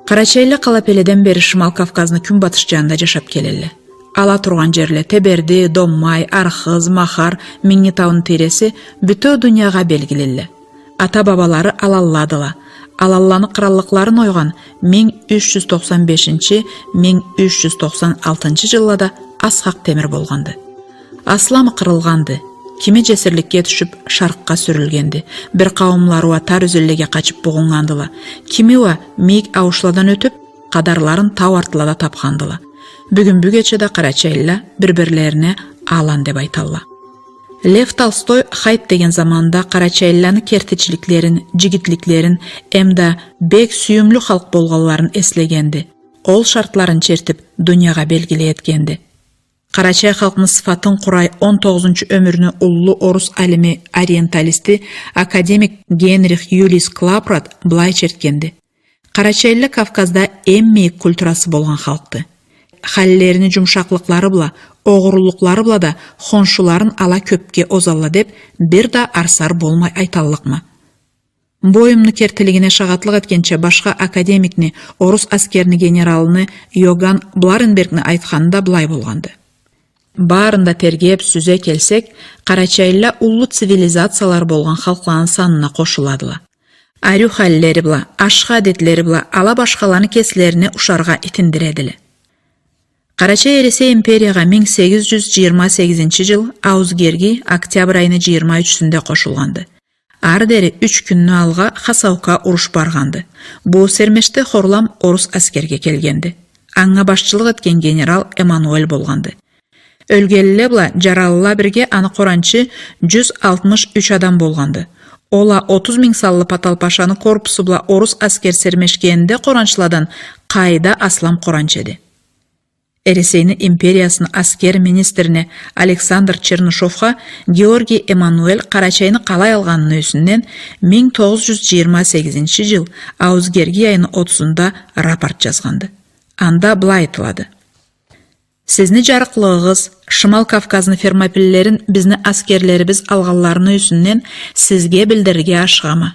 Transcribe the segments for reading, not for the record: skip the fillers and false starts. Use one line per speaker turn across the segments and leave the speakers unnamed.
Карачайлы Калапеледен бери Шымал Кавказны күнбатыш жанында жашап келелі. Ала турган жерле Теберди, Доммай, Архыз, Махар, Миңнитаунын тересі бүтө дүйнөгө белгилелі. Ата бабалары алалладыла. Алалланы кыраллыкларын ойган 1395-1396 жылларда Асхак темир болганды. Асламы кырылганды. Кими жесирликке түшүп шаркка сүрүлгенди. Бир кавымлары тар үзүллеге качып бугунгандыла. Кими мейик аушладан өтүп, кадарларын тау артылада тапкандыла. Бүгүн бүгечеде Карачайлы бири-бирлерине алан деп айталла. Лев Толстой хайт деген заманда Карачайланы кертичиликлерин, жигитликлерин, эмда бек сүйүмлүү халк болганларын эслегенди. Ол шартларын чертип дүйнөгө белгилей эткенди. Карачай халкынын сыфатын курай 19-чу өмүрүнү улуу орус алими ориенталисти академик Генрих Юлиус Клапрат былай черткенди. Карачайлы Кавказда эң мейик культурасы болгон халкты. Халлерини жумшаклыклары була, огурлуклары була да хоншуларын ала көпкө озалла деп бир да арсар болмай айталлыкмы. Боюмну кертилигине шагатлык эткенче башка академикни, орус аскерини генералыны Йоган Бларенбергни айтканда былай болгонду. Баарында тергеп сүзө келсек, Карачайлы улуу цивилизациялар болгон халклардын санына кошуладыла. Арю халлери була, ашка адетлери була, ала башкаларны кеслерине ушарга итиндиредили. Карачай Ресей империяга 1828 жыл Аузгерги октябрь айынын 23-сүндө кошулганды. Ары дери 3 күннү алга Хасаука уруш барганды. Бул сермеште Хорлам орус аскерге келгенди. Аңга башчылык эткен генерал Эммануэль болганды. Өлгелле була жаралыла бирге аны коранчы 163 адам болганды. Ола 30 000 саллы Паталпашаны корпусу була орус аскер сермешкенде коранчыладан кайда аслам коранчеди. Ресейни империясынын аскер министрине Александр Чернышовга Георгий Эммануэль Карачайны калай алганын өсүнөн 1928 жыл Аузгерги айынын 30-да рапорт жазганды. Анда былай айтылады. Сизни жарыклыгыңыз, Шымал Кавказны фермопиллерин бизни аскерлерибиз алганларынын үсүнөн сизге билдирге ашыгамы.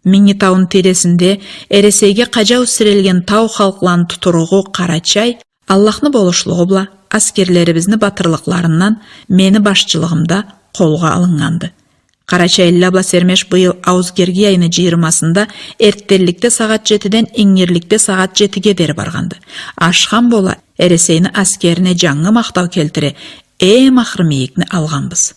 Миңнитаунун тересинде Ресейге кажа үсүрелген тау халкларын тутуругу Карачай Аллахны болушлугу була аскерлерибизни батырлыкларынан мени башчылыгымда колго алынганды. Карачайлы була сермеш быйыл Аузгерги айынын 20-сында эртеликте саат 7-ден иңирликте саат 7-ге дер барганды. Ашхан бола Ресейни аскерине жаңы мактау келтире эң ахыр мейикни алганбыз.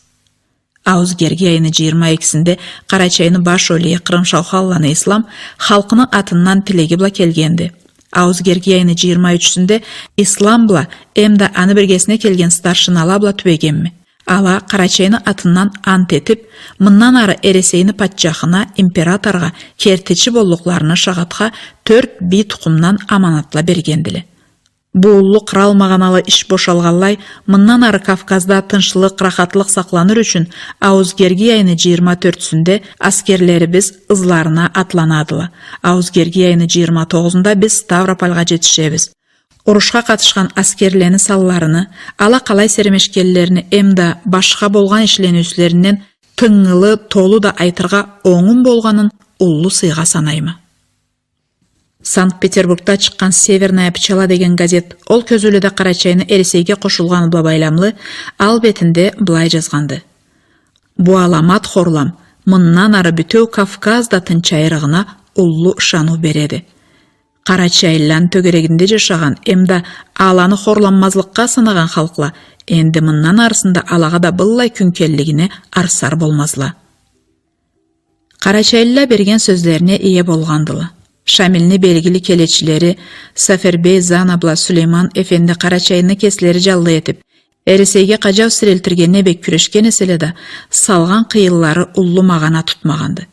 Аузгерги айынын 22-синде Карачайнын баш олии Кырым Шаухалланы Ислам халкынын атынан тилеги була келгенди. Аузгерги айынын 23-синде Ислам була эмда аны биргесине келген старшинала була түбегенми. Ала Карачайнын атынан ант этип, мындан ары Ресейни патчахына, императорга, кертичи боллукларына шагатка 4 бий тукумнан аманатла бергендиле. Буулу кыралмаганалы иш бошалганлай, мындан ары Кавказда тынччылык, рахатлык сакланыр үчүн Аузгерги айынын 24-сүндө аскерлерибиз ызларына атланадыла. Аузгерги айынын 29-да биз Ставропольга жетишебиз. Урушка катышкан аскерлеринин салларыны, ала калай сермешкеллерини эмда башка болгон ишленүүсүлөрүнөн тыңылы, толу да айтырга оңун болганын улуу сыйга санаймы. Санкт-Петербургда чыккан Северная пчела деген газет ол көзөлөдө Карачайны Ресейге кошулганы була байламлы ал бетинде былай жазганды. Бу аламат Хорлам мындан ары бүтөө Кавказда тынчайрыгына улуу ышануу береди. Карачайлан төгерегинде жашаган эмда аланы хорланмазлыкка санаган халкла энди мындан арысында алага да быллай күнкеллигине арсар болмазла. Карачайлла берген сөздөрүнө ээ болгандылы. Шамилни белгили келечилери Сафербей Занабла Сулейман Эфенди Карачайны кеслери жаллы этип, Ресейге кажа сүрелтиргенине бек күрөшкен эселе да салган кыйыллары улуу магана тутмаганды.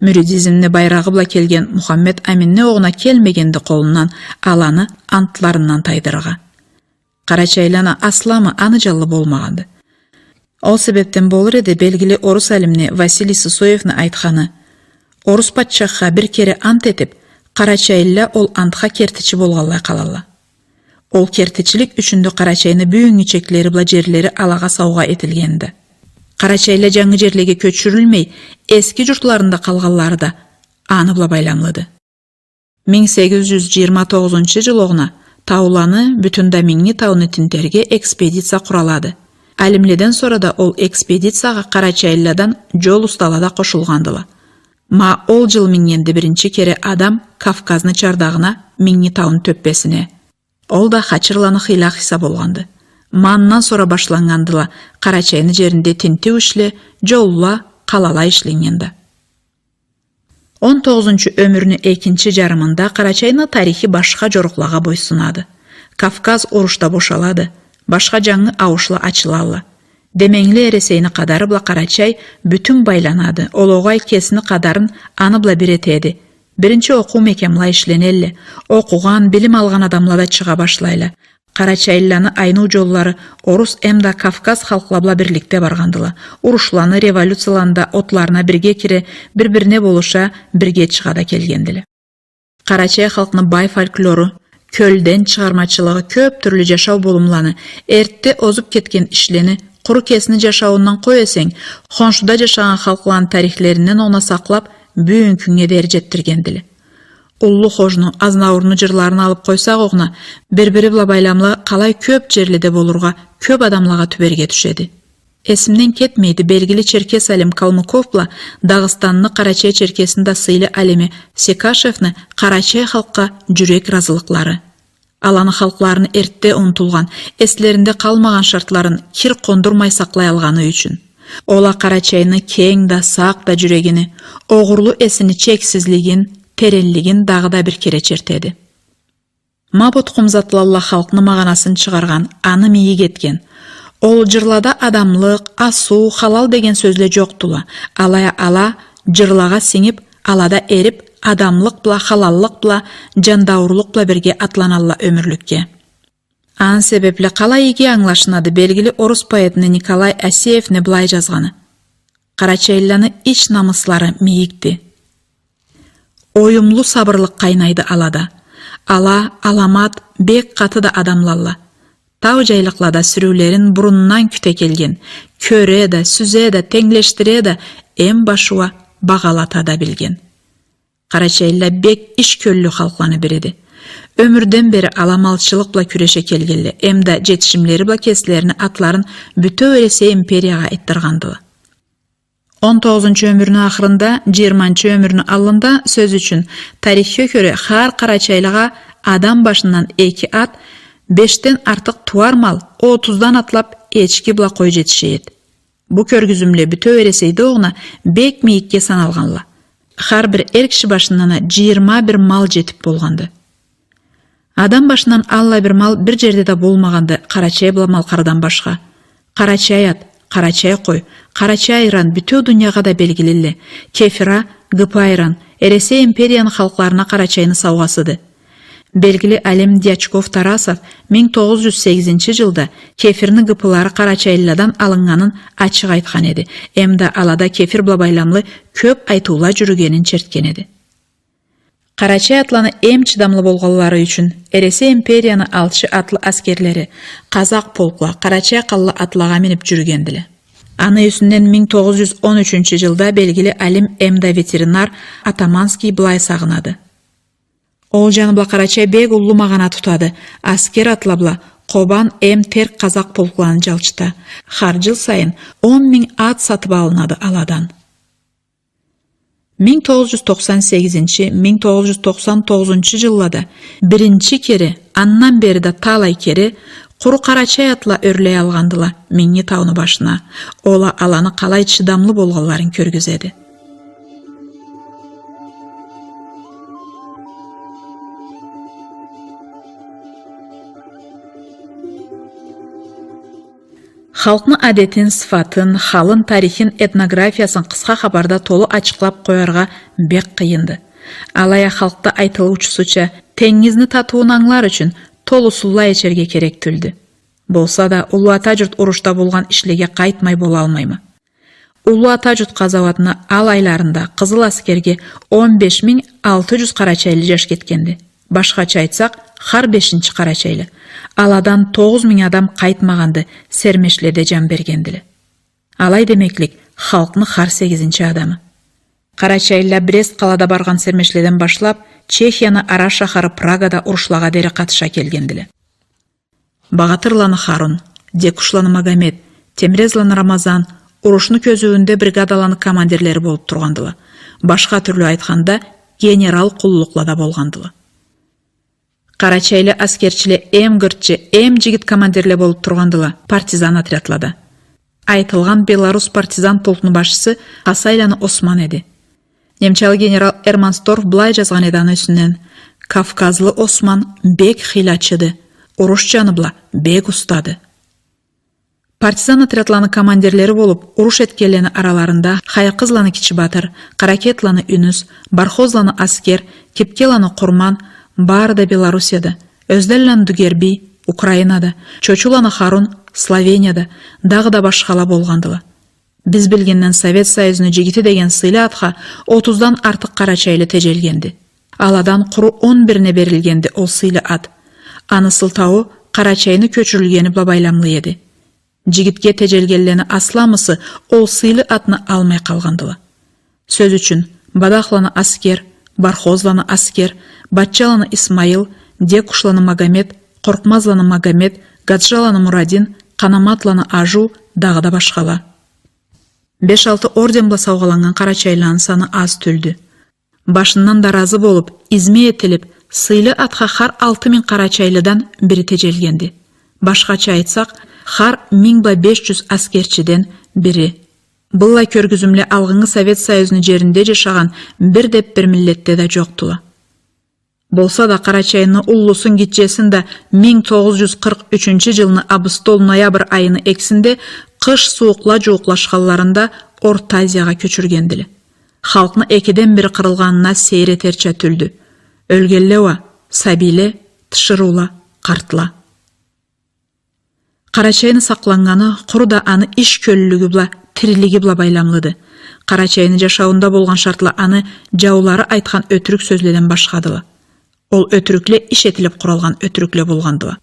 Мүридизмни байрагы була келген Мухаммед Аминни огуна келмегенди колунан аланы антларынан тайдырга. Карачайлана асламы аны жаллы болмаганды. Ол себептен болур эди белгили орус алимни Василий Сысоевни айтканы. Орус патчахка бир кере ант этип, Карачайлы ол антка кертичи болганлай калалла. Ол кертичилик үчүндө Карачайны бүгүнкү чеклери була жерлери алага сауга этилгенди. Карачайлы жаңы жерлерге көчүрүлмөй, эски журтларында калганлары да аны була байламлады. 1829-жылы тауланы бүтүндө миңни тауны тинтерге экспедиция куралады. Алимледен sonra да ол экспедицияга Карачайылладан жол усталада кошулгандыла. Ма ол жыл мингенди биринчи кере адам Кавказны чардагына миңни таунун төппесине. Ол да Хачырланы хыйлахиса болганды. Маннан sonra башлангандыла Карачайны жеринде тинтүү ишле жолла калала ишленгенди. 19-чу өмүрүнүн экинчи жарымында Карачайны тарихи башка жорукларга бойсунады. Кавказ урушта бошалады, башка жаңы ауышла ачылалы. Демеңли эресейни кадары бла Карачай бүтүн байланады. Ологай кесини кадарын аны бла биретеди. Биринчи окуу мекемла ишленелли. Окуган, билим алган адамлар чыга башлайлы. Карачайланы айнуу жоллары орус эмда Кавказ халкла бирликте баргандыла. Урушланы, революцияланда отларына бирге кире, бири-бирине болуша бирге чыгада келгендиле. Карачай халкынын бай фольклору, көлден чыгармачылыгы, көп түрлүү жашоо болумланы, эртте озуп кеткен ишлени, куру кесини жашоонан кой эсең, Хоншуда жашаган халклардын тарихлеринен она саклап, бүгүнкү күнгө дер жеттиргендиле. Уллу Хожну, Азнауырну жырларын алып койсак огна, бири-бири бла байламла калай көп жерледе болурга, көп адамларга түберге түшеди. Эсимден кетмейди, белгили черкес алим Калмыков бла Дагыстанны Карачай черкесинде сыйлы алими Секашевни Карачай халкка жүрөк разылыклары. Аланы халкларын эртте унутулган, эслеринде калмаган шартларын кир кондурмай саклай алганы үчүн. Ола Карачайны кең да сак да жүрөгүнү, огурлу эсини чексизлигин, теренлигин дагы да бир кере чертеди. Мабут Кумзатлалла халкынын маганасын чыгарган, аны мийи кеткен. Ол жырлада адамлык, асуу, халал деген сөзле жоктула. Алая ала, жырлага сиңип, алада эрип, адамлык бла, халаллык бла, жандаурлук бла бирге атланалла өмүрлүккө. Анын себепле калай иги аңлашынады белгили орус поэтini Николай Асеевни былай жазганы. Карачайланы ич намыслары мийикти. Оюмлу сабырлык кайнайды алада. Ала, аламат, бек каты да адамлалла. Тау жайлыклада сүрүүлерин буруннан күтө келген. Көрө да, сүзө да, теңлештире да, эм башуа багалата да билген. Карачайла бек иш көллүү халкланы береди. Өмүрдөн бери аламалчылык бла күрөшө келгеле, эмда жетишимлери бла кесилерини атларын бүтө Ресей империяга айттыргандылы. 19-чу өмүрүнүн ахырында, 20-чы өмүрүнүн алында сөз үчүн тарихке көрө хар Карачайлага адам башынан 2 ат, 5тен артык туар мал, 30дан атлап эчки бла кой жетишет. Бу көргүзүмлө бүтө Ресейде огуна бек мийикке саналганла. Har bir er kişi başından 21 mal жетип болганды. Адам башынан алла bir mal bir жерде да болмаганды Карачай бла малкардан башка. Карачай ат, Карачай кой, Карачай айран бүтө дүйнөгө да белгилеле. Кефира, Гыпайран, Ресей империянын халкларына Карачайны саугасыды. Белгили Алим Дьячков Тарасов 1908-жылда кефирни гыпылары Карачайлардан алынганын ачык айткан эди. Эмда алада кефир бла байламлы көп айтуула жүргөнүн черткен эди. Карачай атланы эм чыдамлы болганлары үчүн Ресей империяны алчы атлы аскерлери казак полкла Карачай калла атлага минип жүргөндүле. Аны үстүнөн 1913-жылда белгили Алим эмда ветеринар Атаманский былай сагынады. Ол жаныбла Карачай бек уллу магана тутады. Аскер атлабла Кобан эм терк казак полкларын жалчыта. Har жыл сайын 10.000 ат сатып алынады аладан. 1998-1999 жылларда биринчи кере, андан бери да талай кере куру Карачай атла өрлөй алгандыла Миңни тауны башына. Ола аланы калай чыдамлы болганларын көргүзөдү. Халкны адетин, сыфатын, халын, тарихин, этнографиясын кыска кабарда толу ачыклап коярга бек кыйынды. Алая халкта айтылуучусуча теңизни татуун аңлар үчүн толу сулла эчерге керектүүлдү. Болса да Улуу Ата журт урушта болгон ишлеге кайтмай боло алмаймы? Улуу Ата журт казабатына ал айларында Кызыл аскерге 15.600 карачайлы жаш кеткенди. Башкача айтсак, Har 5-чи Карачайлы. Аладан 9.000 адам кайтмаганды сермешледе жан бергендиле. Алай демеклик халктын Har 8-чи адамы. Карачайлар Брест калада барган сермешледен башлап Чехияны ара шахары Прагада урушлага дере катыша келгендиле. Багатырланы Харун, Декушланы Магомед, Темрезланы Рамазан урушну көзүүндө бригадаланы командирлери болуп тургандылы. Башка түрлүү айтканда генерал куллуклада болгандылы. Карачайлы аскерчиле эм гырчы, эм жигит командирле болуп тургандылы партизан отрядлада. Айтылган Беларус партизан полкунун башчысы Асайланы Осман эди. Немчалы генерал Эрмансторф былай жазган эди аны үстүнөн: Кавказлы Осман бек хилачыды, урушчаны бла бек устады. Партизан отрядланы командирлери болуп, уруш эткелени араларында Хаякызланы Кичи Батыр, Каракетланы Үнүс, Бархозланы Аскер, Кепкеланы Курман, баары да Белоруссияда, Өзделланы Дугерби, Украинада, Чочуланы Харун, Словенияда, дагы да башкала болгандылы. Биз билгенден Совет Союзунун жигити деген сыйлы атка 30дан артык карачайлы тежелгенди. Аладан куру 11-не берилгенди ол сыйлы ат. Аны сылтауы карачайны көчүрүлгени бла байламлы эди. Жигитке тежелгенлени асламысы ол сыйлы атны алмай калгандылы. Сөз үчүн Бадахланы Аскер, Бархозланы Аскер, Батчаланы Исмаил, Декушланы Магомед, Коркмазланы Магомед, Гаджаланы Мурадин, Канаматланы Ажу, дагы да башкала. 5-6 орден бла саугаланган карачайланын саны аз түлдү. Башынан да разы болуп, изме этилип, сыйлы атка хар 6000 карачайлыдан бири тежелгенди. Башкача айтсак, хар 1500 аскерчиден бири. Булла көргүзүмле алгыңы Совет Союзунун жеринде жашаган бир миллетте да жоктула. Болса да Карачайны уллусун гитчесин да 1943 жылны август-ноябрь айыны эксинде кыш суукла жууклашканларында Орта Азияга көчүргендиле. Халкны экиден бири кырылганына сейретерче түлдү. Өлгеллева, сабиле, тышырула, картла. Карачайны сакланганы курда аны иш көллүгү бла, тирилиги бла байламлыды. Карачайны жашауында болгон шартла аны жаулары айткан өтүрүк сөзледен башкадылы. Ол өтүрүкле иш этилип куралган өтүрүкле болгандылы.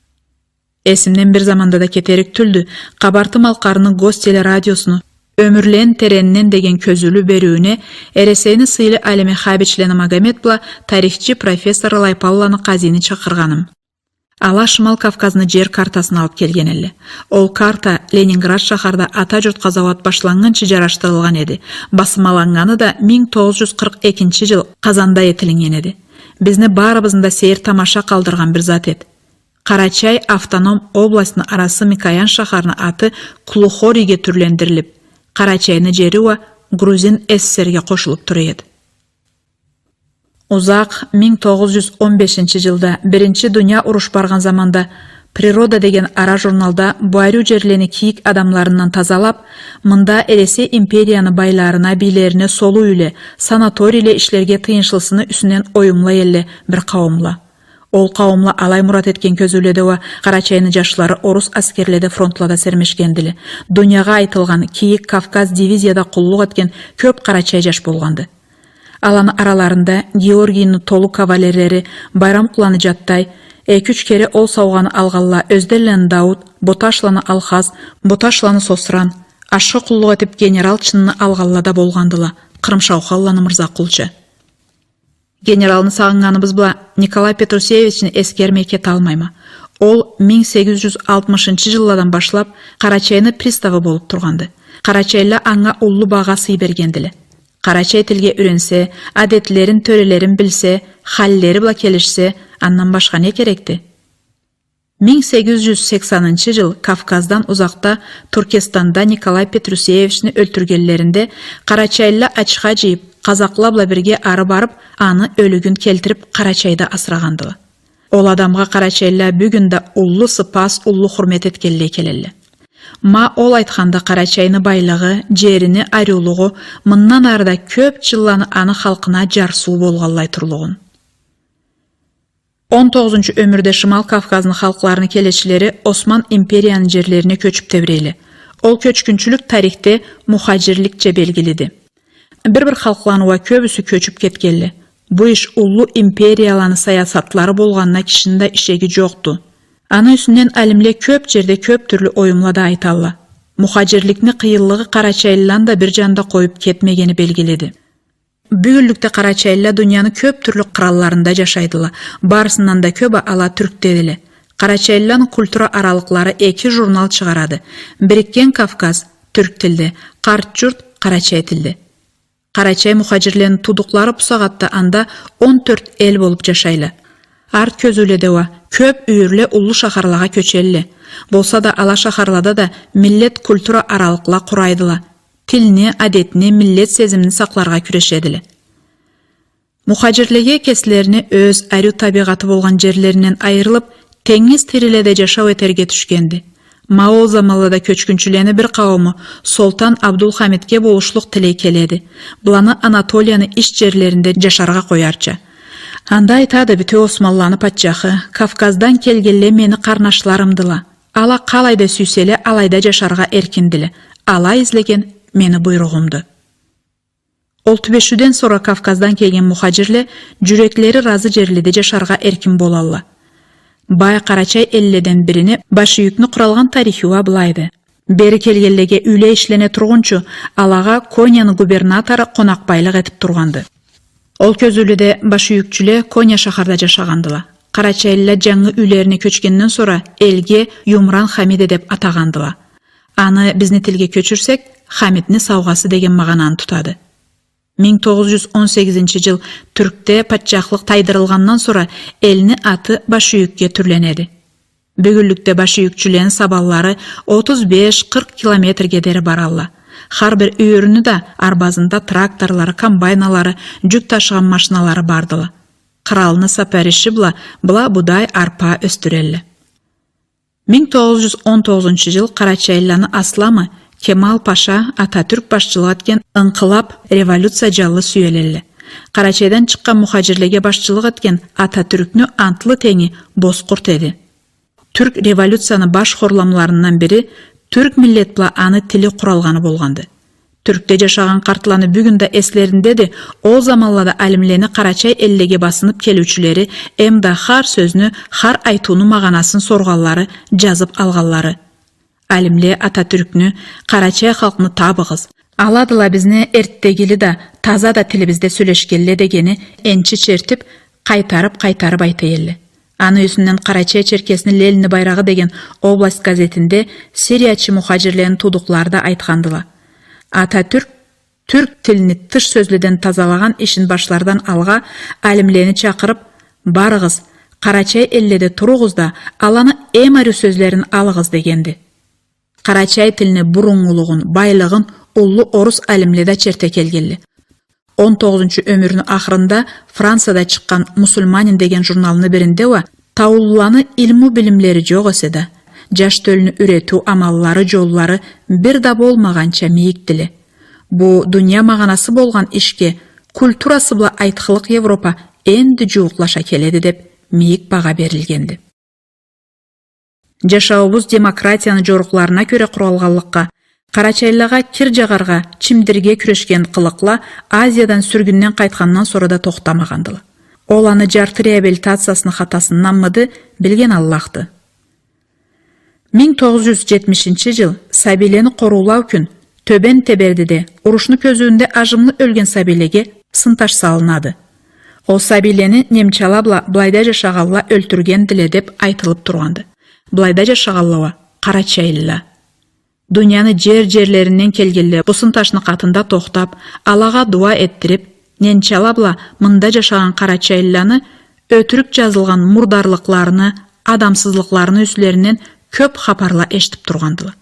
Эсимден бир заманда да кетерик түлдү, Кабарты Малкарынын гостелерадиосуну өмүрлен тереннен деген көзүлүү берүүнө Эресейни сыйлы алеми Хабичлени Магомед бла тарихчы профессор Лайпалланы Казини чакырганым. Ала Шымал Кавказны жер картасын алып келген эле. Ол карта Ленинград шахарда ата журтка завод башлангынчы жараштырылган эди. Басмаланганы да 1942 жыл казанда этилинген эди. Бизни баарыбыздын да сейир тамаша калдырган бир зат эт. Карачай автоном областын арасы Микоян шахарына аты Клухориге түрлендирилип, Карачайны жери ва Грузин СССРге кошулуп тур эди. Узак 1915 жылда биринчи дүйнө уруш барган заманда Природа деген ара журналда Буарю жерлени кийик адамларынан тазалап, мында Эресей империяны байларына, бийлерине солуу үле, санаторийле ишлерге тыйынчылсыны үсүнөн оюмла эле бир кауымла. Ол кауымла алай мурат эткен көзүлөдө ва Карачайны жашлары орус аскерледе фронтлада сермешкендиле. Дүйнөгө айтылган кийик Кавказ дивизияда куллук эткен көп Карачай жаш болгонду. Аланы араларында Георгийны толу кавалерлери, Байрамкуланы Жаттай, 2-3 кере ол сауғаны алғалла Өзделлен Дауд, Боташланы Алхаз, Боташланы Сосран, ашқы құллық етіп генерал чынны алғаллада болғандыла, Қырымшауқалланы Мырза Құлчы. Генералны сағынғаныбыз бұла Николай Петрусевичні ескермей кете алмайма. Ол 1860 жылладан башлап Карачайны приставы болып тұрғанды. Карачайлы аңа уллу баға сый бергенділі. Карачай тилге үренсе, адетлерин, төрелерин билсе, халлери бла келишсе, андан башка не керекти? 1880 жыл Кавказдан узакта Туркестанда Николай Петрусевични өлтүргенлеринде Карачайлы ачка жийип, казаклабла бирге ары барып, аны өлүгүн келтирип Карачайда асырагандылы. Ол адамга Карачайлы бүгүндө уллу сыпас, уллу хурмет эткелле келелли. Ма ол айтканда Карачайны байлыгы, жерини, арюлугу мындан арыда көп жылланы аны халкына жарсуу болгаллай турлугун. 19 өмүрдө Шымал Кавказдын халкларынын келечилери Осман империянын жерлерине көчүп тебирели. Ол көчкүнчүлүк тарихте мухажирликче белгилиди. Бир халкланууга көбүсү көчүп кеткелли. Бу иш улуу империяланы саясатлары болгонуна кишинин да ишеги жокту. Аны үстүнөн алимле көп жерде көп түрлүү оюмлада айталла. Мухажирликни кыйынлыгы Карачайлылан да бир жанда коюп кетмегени белгиледи. Бүгүллүктө карачайла дүйнөнүн көп түрлүү кыралларында жашайдыла. Барысынан да көбү ала түрк дедиле. Карачайланын культура аралыклары 2 журнал чыгарады. Бириккен Кавказ түрк тилде, Карт журт карачай тилде. Карачай мухажирлеринин тудуклары пусагатта анда 14 эл болуп жашайлы. Арт көзүлөдөва көп үйүрле улуу шахарларга көчөлү. Болса да ала шахарларда да миллет культура аралыкла курайдыла. Тилни, адетни, миллет сезимин сакларга күрөшөдүле. Мухажирлерге кесилерини өз арю табигаты болгон жерлеринен айырылып, теңиз тириледе жашоо этерге түшкенди. Мао заманында көчкүнчүлөрүнүн бир кавымы Солтан Абдулхамидке болушлук тилей келеди. Буланы Анатолияны иш жерлеринде жашарга коярчы. Анда айтады бүтө Османланы патчахы, Кавказдан келгенле мени карнашларымдыла. Ала калайда сүйселе, алайда жашарга эркиндиле. Ала излеген мени буйругумду. Ол түбешүүдөн sonra Кавказдан келген мухажирлер жүрөклери разы жерлерде жашарга эркин болалла. Бай Карачай элледен бирини башүйүкнү куралган тарихи булайды. Бери келгенлерге үйлө ишлене тургунчу алага Конянын губернатору конакбайлык этип турганды. Ол көзүлүдө башүйүкчүлөр Коня шахарда жашагандыла. Карачайлар жаңы үйлөрүнө көчкөндөн sonra элге Юмран Хамиде деп атагандыла. Аны биздин тилге көчүрсек, Хамидни саугасы деген магананы тутады. 1918 жыл түркте патчахлык тайдырылгандан sonra элни аты башүйүккө түрленеди. Бүгүнлүктө башүйүкчүлөрүнүн сабаллары 35-40 километрге дери баралла. Har bir үйөрүнү да арбазында тракторлары, комбайналары, жүк ташыган машиналары бардыла. Кыралны сапариши була будай арпа өстүрелли. 1919 жыл Карачайланы асламы Кемал Паша Ататүрк башчылык эткен ыңкылап революция жалы сүйелелли. Карачайдан чыккан мухажирлерге башчылык эткен Ататүркнү антлы теңи Бозкурт эди. Түрк революцияны баш хорламларынан бири түрк миллет була аны тили куралганы болганды. Түркте жашаган картланы бүгүн да эслеринде ол заманларда алимлерни Карачай эллеге басынып келүүчүлөрү эмда хар сөзүнү, хар айтуунун маганасын сорганлары, жазып алганлары. Алимлер Ататүркнү Карачай халкыны табыгыз, аладыла бизни эрттегили да, таза да тилибизде сүйлөшкелле дегени энчи чертип, кайтарып айтыелли. Аны үсүнөн Карачай черкесинин Лелини байрагы деген область газетинде сириячы мухажирлеринин тудукларда айткандыла. Ататүрк түрк тилини тыш сөзлөдөн тазалаган ишин башлардан алга алимлерни чакырып, барыгыз, Карачай элледе туругуз да аланы эм арю сөзлөрүн алыгыз дегенди. Карачай тилини буруңулугун, байлыгын улуу орус алимледе черте келгенли. 19 өмүрүнүн ахырында Францияда чыккан Мусульманин деген журналынын биринде таулуланы илму билимлери жок эсе да, жаш төлүнү үретүү амаллары жоллары бир да болмаганча мийиктиле. Бу дүйнө маганасы болгон ишке культурасы була айткылык Европа энди жууклаша келеди деп мийик бага берилгенди. Жашообуз демократиянын жорукларына көрө куралганлыкка, Карачайлага кир жагарга, чимдирге күрөшкен кылыкла Азиядан сүргүндөн кайткандан sonra да токтамагандылы. Ол аны жарты реабилитациясынын хатасынанмыды билген Аллахты. 1970 жыл Сабилени коруулоо күн Төбен Тебердиде урушну көзүүндө ажымлы өлген Сабилеге сынташ салынады. Ол Сабилени немчалабла Блайда жашагалла өлтүргендиле деп айтылып турганды. Блайда жашагалла Карачайла. Дүйнөнүн жерлеринен келгенлер бу сынташны катында токтап, алага дуа эттирип, немчалабла мында жашаган Карачайланы өтүрүк жазылган мурдарлыкларыны, адамсыздыкларыны үслөрүнөн көп хабарла эшитип тургандылы.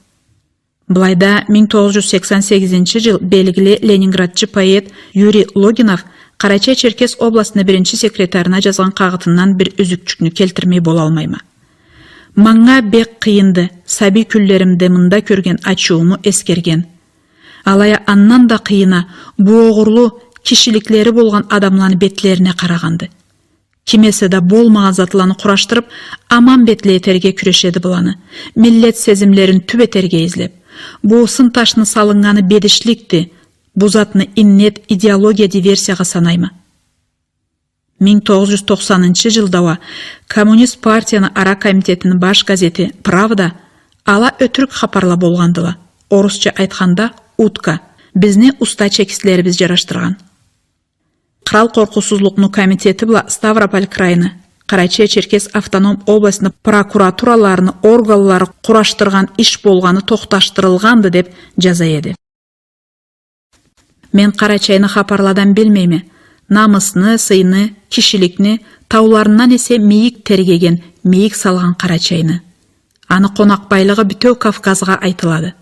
Блайда 1988 жыл белгилүү ленинградчы поэт Юрий Логинов Карачай-Черкес областынын биринчи секретарына жазган кагытынан бир үзүкчүкнү келтирмей боло алмайм. Маңга бек кыйынды, саби күллеримде мында көрген ачууму эскерген. Алая аннан да кыйына бу огурлуу кишиликлери болгон адамлардын бетлерине караганды. Кимесе да болмаган затланы кураштырып, аман бетлетерге күрөшөдү буланы. Миллет сезимлерин түбетерге излеп. Бу сынташны салынганы бедишликти, бу затны иннет идеология диверсияга санайма. 1990 жылдава Коммунист партиянын ара комитетинин баш газети «Правда» ала өтүрүк хабарла болгандыла. Орусча айтканда «Утка». Бизни уста чекистлерибиз жараштырган. Кырал коркусузлукну комитети була Ставрополь крайыны, Карачай-Черкес автоном областыны прокуратураларыны органлары кураштырган иш болганы токташтырылганды деп жаза эди. Мен Карачайны хапарладан билмейме. Намысны, сыйны, кишиликни тауларынан эсе мейик тергеген, мейик салган Карачайны. Аны конакбайлыгы бүтөө Кавказга айтылады.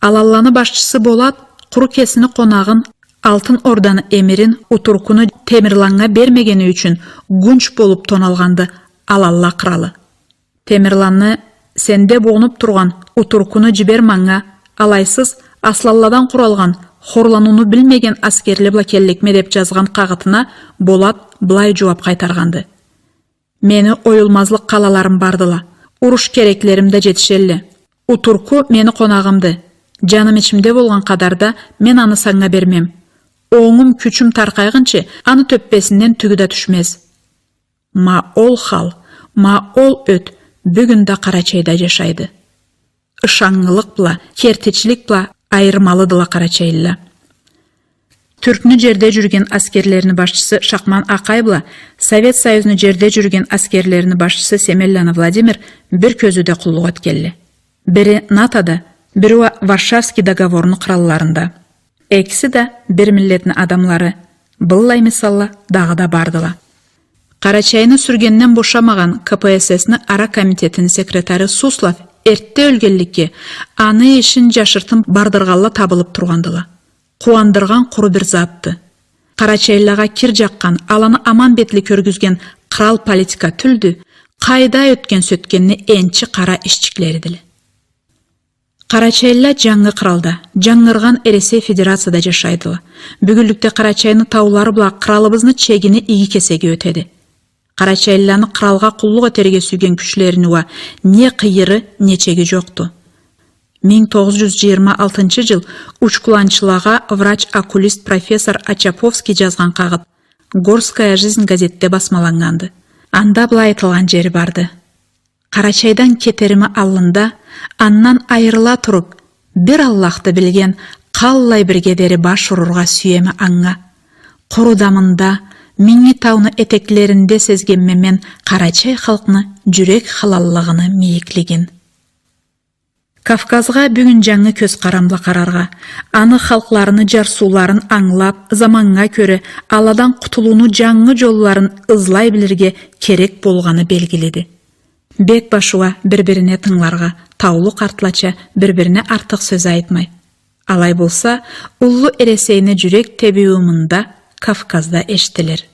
Ал Алланы башчысы болат, куру кесини конагын, Алтын Орданы эмирин Утуркуну Темирланга бермегени үчүн гунч болуп тоналганды ал Алла кралы. Темирланны сенде бугунуп турган Утуркуну жибер маңга, алайсыз Аслалладан куралган хорланууну билмеген аскерли блакеллекме деп жазган кагытына Болат былай жооп кайтарганды. Мени оюлмазлык калаларым бардыла. Уруш кереклеримде жетишелли. Утурку мени конагымды. Жаным ичимде болгон кадарда мен аны саңа бермем. Оңум күчүм таркайгынчы аны төппесинен түгүдө түшмес. Ма ол хал, ма ол өт бүгүндө Карачайда жашайды. Ышаңылык була, кертичилик була айырмалыдыла Карачайла. Түркнү жерде жүрген аскерлерини башчысы Шакман Акай була, Совет Союзуну жерде жүрген аскерлерини башчысы Семелланы Владимир бир көзүдө куллук эткелли. Бири НАТОда, бири Варшавский договорунун куралларында. Экиси да бир миллеттин адамлары. Былай мисалла дагы да бардыла. Карачайны сүргенден бошамаган КПССны ара комитетинин секретары Суслов эртте өлгенликке аны ишин жашыртын бардыргалла табылып тургандыла. Кубандырган куру бир затты. Карачайлага кир жаккан, аланы аман бетли көргүзген кырал политика түлдү, кайда өткөн сөткенни энчи кара ишчиклеридили. Карачайла жаңы кыралда, жаңырган Ресей Федерацияда жашайдыла. Бүгүнлүктө Карачайны таулары була кыралыбызны чегини иги кесеге өтеди. Карачайланы кыралга куллук этерге сүйген күчлөрүнүн ва не кыйыры, не чеги жокту. 1926 жыл учкуланчылага врач-окулист профессор Ачаповский жазган кагыт «Горская жизнь» газетте басмаланганды. Анда былай айтылган жери барды. Карачайдан кетерими алында, аннан айырыла туруп, бир Аллахты билген каллай биргедери баш урурга сүйеми аңга. Куру дамында, Миңи тауны этеклеринде сезгенме мен Карачай халкыны жүрек халаллыгыны мейиклеген. Кавказга бүгүн жаңы көз карамла карарга, аны халкларыны жарсууларын аңлап, заманга көрө аладан кутулууну жаңы жолларын ызлай билирге керек болганы белгиледи. Бек башуа бири-бирине тыңларга, таулу картлача бири-бирине артык сөз айтмай. Алай болса, уллу эресейне жүрек тебүүмында Кавказда эштелер.